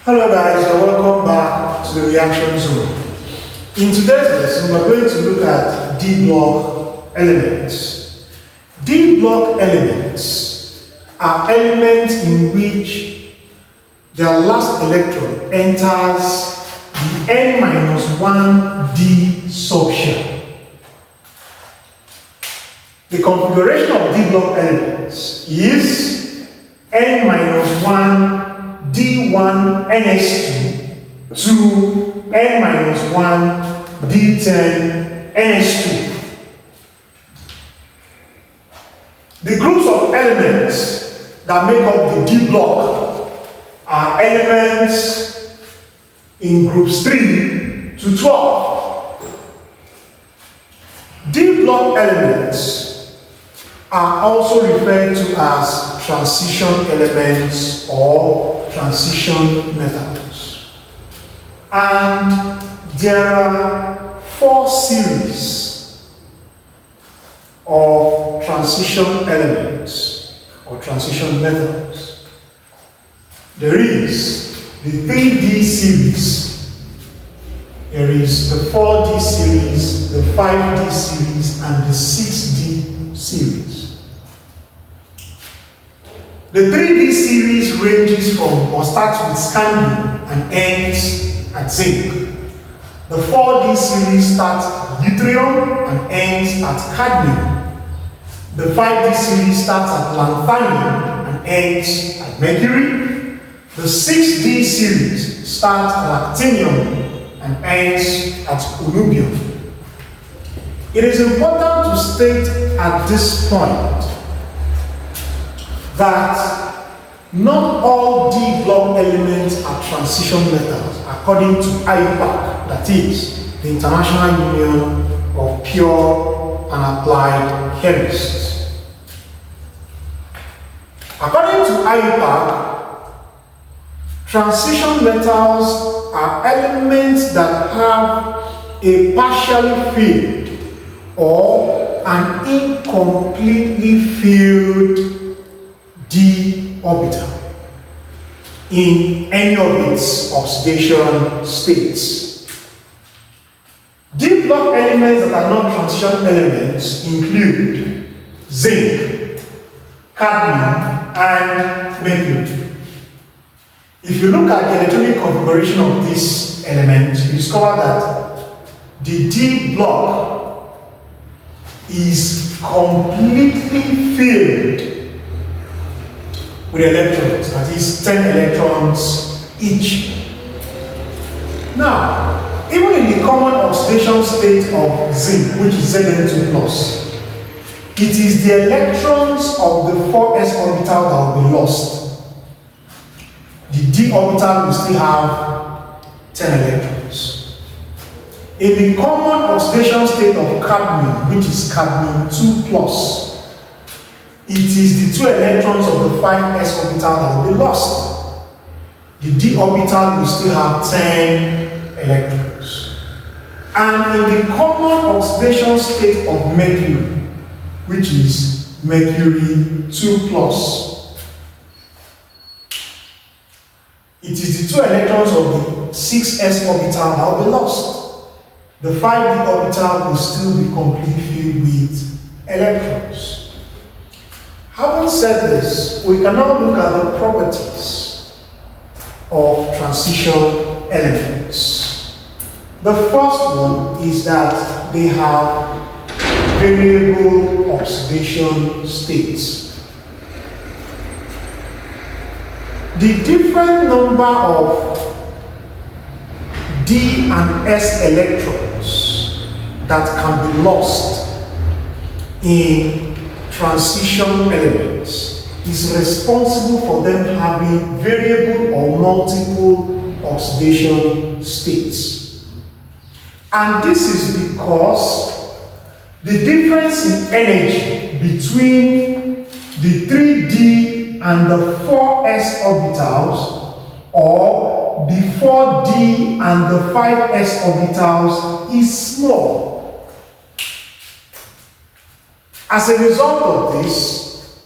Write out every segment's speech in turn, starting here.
Hello guys, and welcome back to the reaction zone. In today's lesson, we're going to look at D block elements. D block elements are elements in which their last electron enters the n-1d subshell. The configuration of D block elements is n-1 D1 NS2 to n-1 D10 NS2. The groups of elements that make up the D block are elements in groups 3 to 12. D block elements are also referred to as transition elements or transition metals. And there are 4 series of transition elements or transition metals. There is the 3D series, there is the 4D series, the 5D series, and the 6D series. The 3D series ranges from or starts with scandium and ends at zinc. The 4D series starts at yttrium and ends at cadmium. The 5D series starts at lanthanum and ends at mercury. The 6D series starts at actinium and ends at ulluvium. It is important to state at this point that not all D block elements are transition metals according to IUPAC, that is, the International Union of Pure and Applied Chemists. According to IUPAC, transition metals are elements that have a partially filled or an incompletely filled D orbital in any of its oxidation states. D block elements that are not transition elements include zinc, cadmium, and mercury. If you look at the electronic configuration of these elements, you discover that the D block is completely filled with electrons, that is 10 electrons each. Now, even in the common oxidation state of zinc, which is Zn2+, it is the electrons of the 4s orbital that will be lost. The D orbital will still have 10 electrons. In the common oxidation state of cadmium, which is cadmium-2+, it is the 2 electrons of the 5s orbital that will be lost. The D orbital will still have 10 electrons. And in the common oxidation state of mercury, which is mercury-2+, it is the 2 electrons of the 6s orbital that will be lost. The 5d orbital will still be completely filled with electrons. Having said this, we can now look at the properties of transition elements. The first one is that they have variable oxidation states. The different number of D and S electrons that can be lost in transition elements is responsible for them having variable or multiple oxidation states. And this is because the difference in energy between the 3d and the 4s orbitals, or the 4d and the 5s orbitals, is small. As a result of this,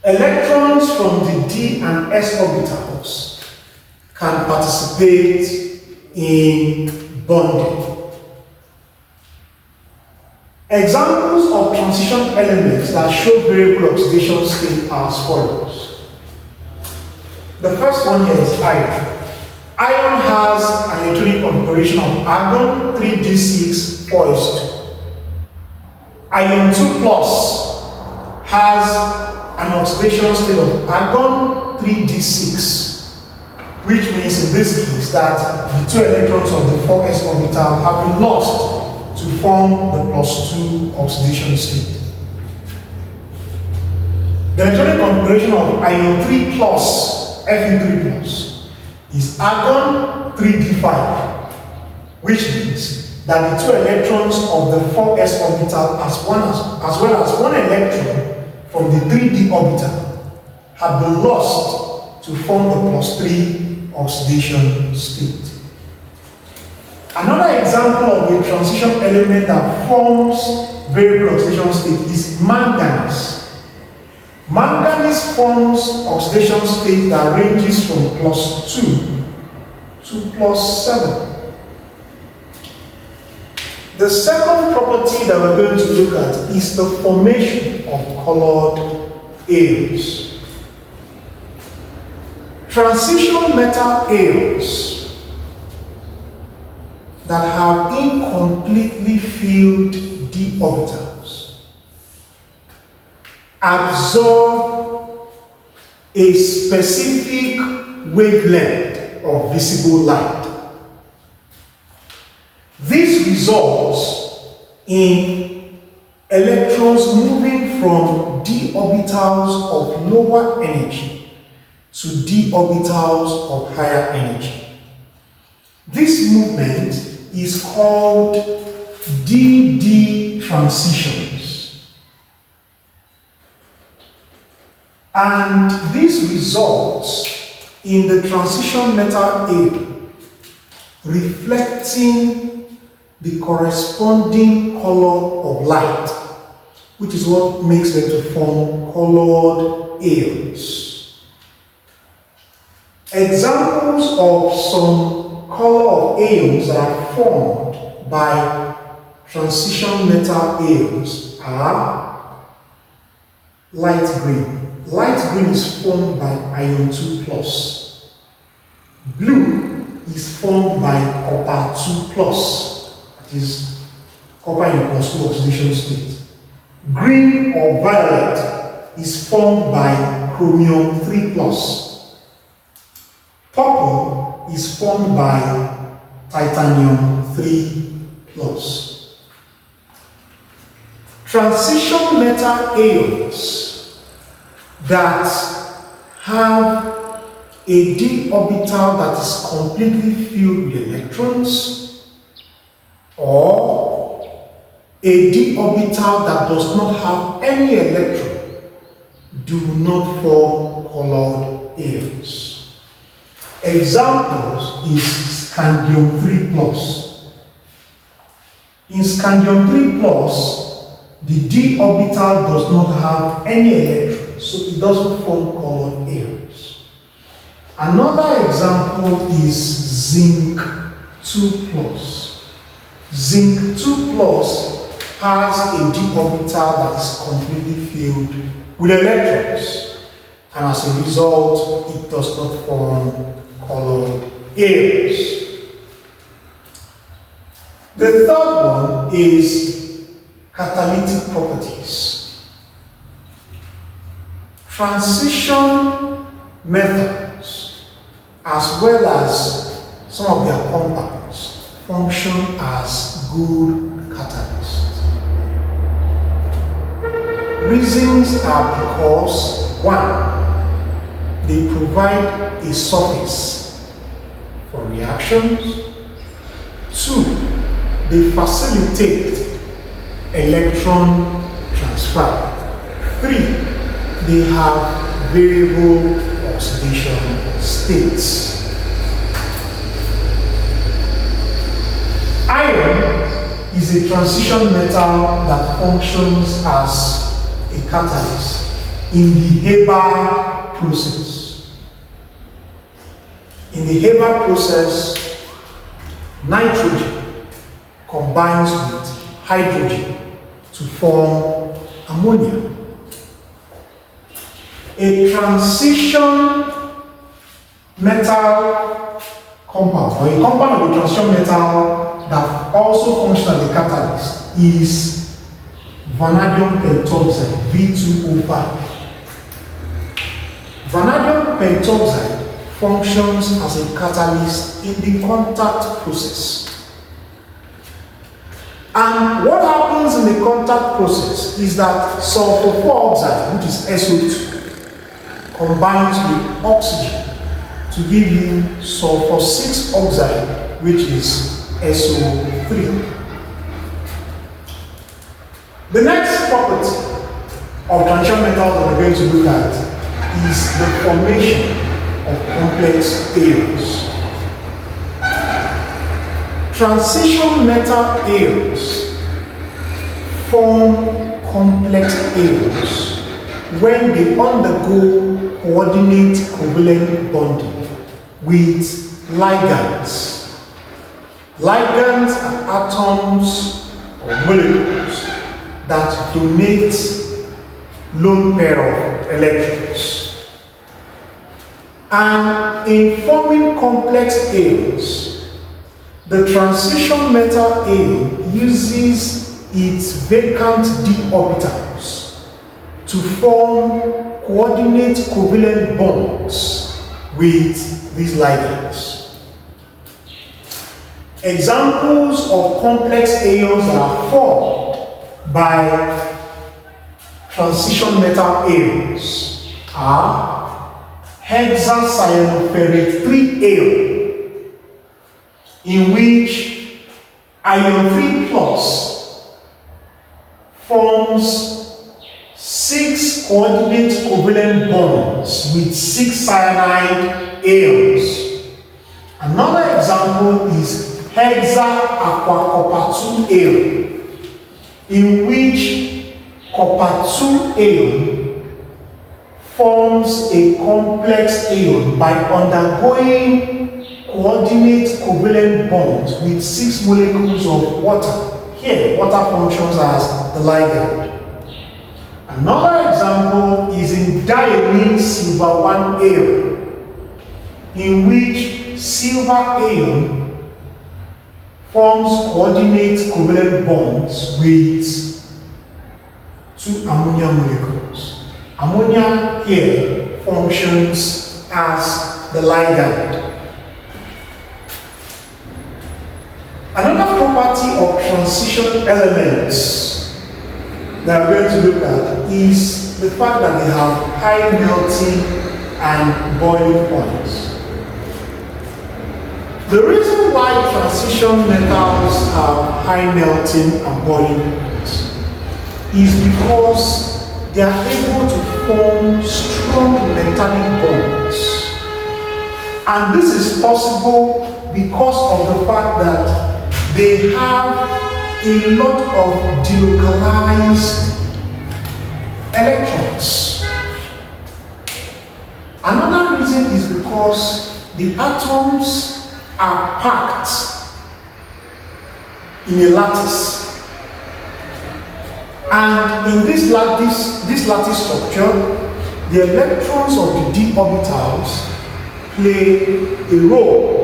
electrons from the d and s orbitals can participate in bonding. Examples of transition elements that show variable oxidation state are as follows. The first one here is iron. Iron has an electronic configuration of argon 3d6 4s2. Iron 2 plus has an oxidation state of argon 3d6, which means in this case that the 2 electrons of the 4s orbital have been lost to form the +2 oxidation state. The electronic configuration of iron 3 plus Fe3 plus is argon 3d5, which means that the 2 electrons of the 4s orbital as well as 1 electron from the 3d orbital have been lost to form the +3 oxidation state. Another example of a transition element that forms variable oxidation state is manganese. Manganese forms oxidation state that ranges from +2 to +7. The second property that we're going to look at is the formation of colored ions. Transition metal ions that have incompletely filled d orbitals absorb a specific wavelength of visible light. This results in electrons moving from d orbitals of lower energy to d orbitals of higher energy. This movement is called d-d transitions. And this results in the transition metal ion reflecting the corresponding color of light, which is what makes them to form colored ions. Examples of some color of ions that are formed by transition metal ions are light green. Light green is formed by iron 2 plus. Blue is formed by copper 2 plus, that is copper in +2 oxidation state. Green or violet is formed by chromium 3 plus. Purple is formed by titanium 3 plus. Transition metal ions that have a d orbital that is completely filled with electrons, or a d orbital that does not have any electron, do not form colored ions. Examples is scandium 3 plus. In scandium 3 plus, the d orbital does not have any electron, so it doesn't form colored ions. Another example is zinc 2 plus. Zinc 2 plus has a d orbital that is completely filled with electrons, and as a result, it does not form colored ions. The third one is catalytic properties. Transition methods, as well as some of their compounds, function as good catalysts. Reasons are because, one, they provide a surface for reactions. Two, they facilitate electron transfer. Three, they have variable oxidation states. Iron is a transition metal that functions as a catalyst in the Haber process. In the Haber process, nitrogen combines with hydrogen to form ammonia. A transition metal compound, or a compound of a transition metal that also functions as a catalyst, is vanadium pentoxide, V2O5. Vanadium pentoxide functions as a catalyst in the contact process. And what happens in the contact process is that sulfur 4 oxide, which is SO2, combines with oxygen to give you sulfur 6 oxide, which is SO3. The next property of transition metals that we're going to look at is the formation of complex ions. Transition metal ions form complex ions when they undergo coordinate covalent bonding with ligands. Ligands are atoms or molecules that donate lone pair of electrons. And in forming complex ions, the transition metal ion uses its vacant d orbitals to form coordinate covalent bonds with these ligands. Examples of complex ions that are formed by transition metal ions are hexacyanoferrate 3 ion, in which ion 3 plus forms 6 coordinate covalent bonds with 6 cyanide ions. Another example is hexa-aqua-copper 2 ion, in which copper 2 ion forms a complex ion by undergoing coordinate covalent bonds with 6 molecules of water. Here, water functions as the ligand. Another example is in diamine silver 1 ion, in which silver ion forms coordinate covalent bonds with 2 ammonia molecules. Ammonia here functions as the ligand. Another property of transition elements that we're going to look at is the fact that they have high melting and boiling points. The reason why transition metals have high melting and boiling points is because they are able to form strong metallic bonds. And this is possible because of the fact that they have a lot of delocalized electrons. Another reason is because the atoms are packed in a lattice. And in this lattice structure, the electrons of the d orbitals play a role.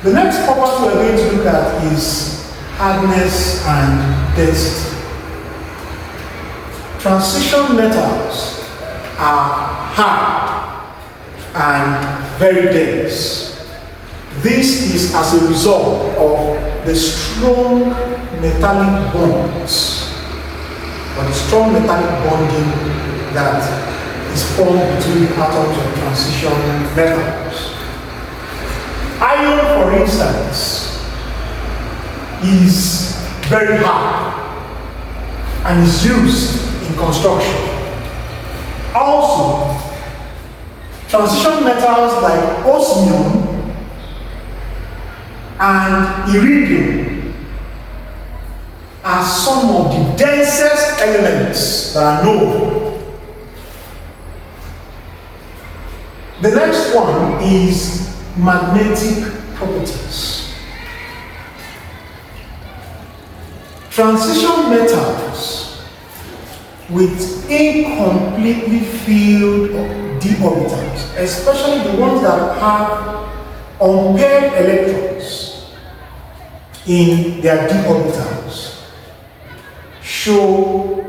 The next property we're going to look at is hardness and density. Transition metals are hard and very dense. This is as a result of the strong metallic bonds, or the strong metallic bonding that is formed between the atoms of transition metals. Iron, for instance, is very hard and is used in construction. Also, transition metals like osmium and iridium are some of the densest elements that are known. The next one is magnetic properties. Transition metals with incompletely filled d orbitals, especially the ones that have unpaired electrons in their d orbitals, show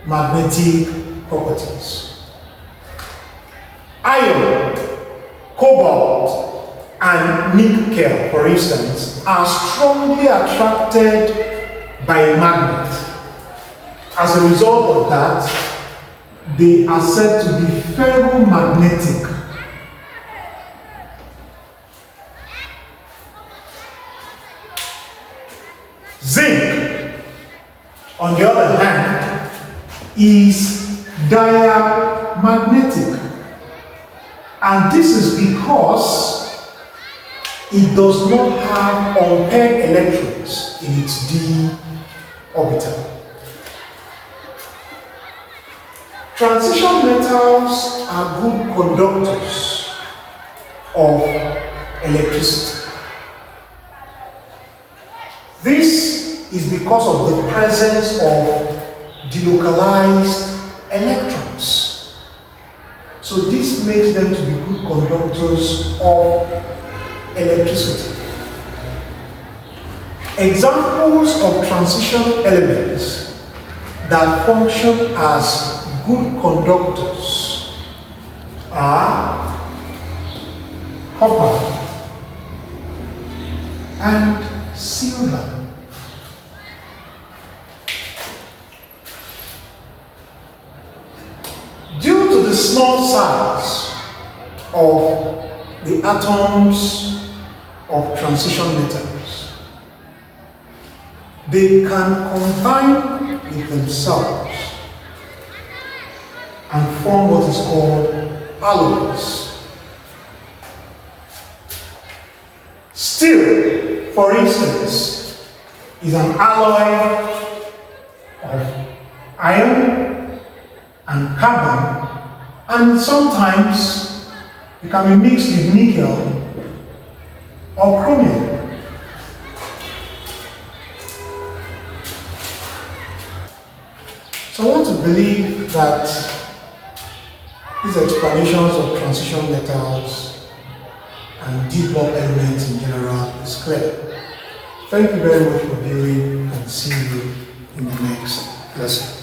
magnetic properties. Iron, cobalt, and nickel, for instance, are strongly attracted by a magnet. As a result of that, they are said to be ferromagnetic. Zinc, on the other hand, is diamagnetic. And this is because it does not have unpaired electrons in its d orbital. Transition metals are good conductors of electricity. This is because of the presence of delocalized electrons. So this makes them to be good conductors of electricity. Examples of transition elements that function as good conductors are copper and silver. Due to the small size of the atoms of transition metals, they can combine with themselves and form what is called alloys. Steel, for instance, is an alloy of iron and carbon, and sometimes it can be mixed with nickel or chromium. So I want to believe that these explanations of transition metals and d block elements in general is clear. Thank you very much for viewing, and see you in the next lesson.